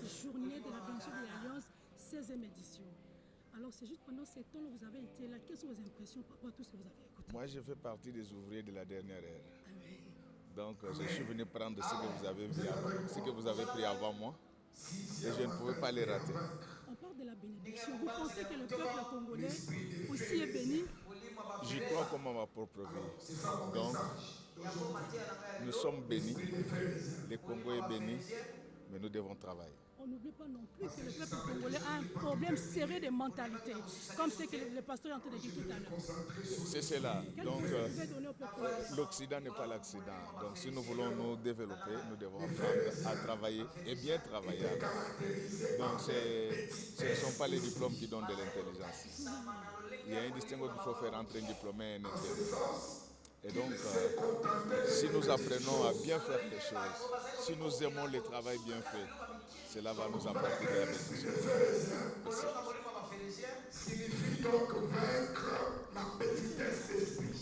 journée de la bénédiction de l'Alliance, 16e édition. Alors, c'est juste pendant ces temps où vous avez été là, quelles sont vos impressions par rapport à tout ce que vous avez écouté? Moi, je fais partie des ouvriers de la dernière ère. Amen. Donc, je suis venu prendre ce que vous avez pris avant moi, et je ne pouvais pas les rater. On parle de la bénédiction. Vous pensez que le peuple congolais aussi est béni? J'y crois comme à ma propre vie. Donc, nous sommes bénis, le Congo est béni, mais nous devons travailler. On n'oublie pas non plus que le peuple congolais a un problème serré de mentalité, comme ce que le pasteur est en train de dire tout à l'heure. C'est cela. Donc, Vous pouvez donner au peuple? l'Occident n'est pas l'accident. Donc, si nous voulons nous développer, nous devons apprendre à travailler et bien travailler. Donc, ce ne sont pas les diplômes qui donnent de l'intelligence. Il y a un distinguo qu'il faut faire entre un diplômé et un intelligent. Et donc, si nous apprenons à bien faire les choses, si nous aimons le travail bien fait, cela va nous apporter de la bénédiction. Signifie donc vaincre la bénédiction.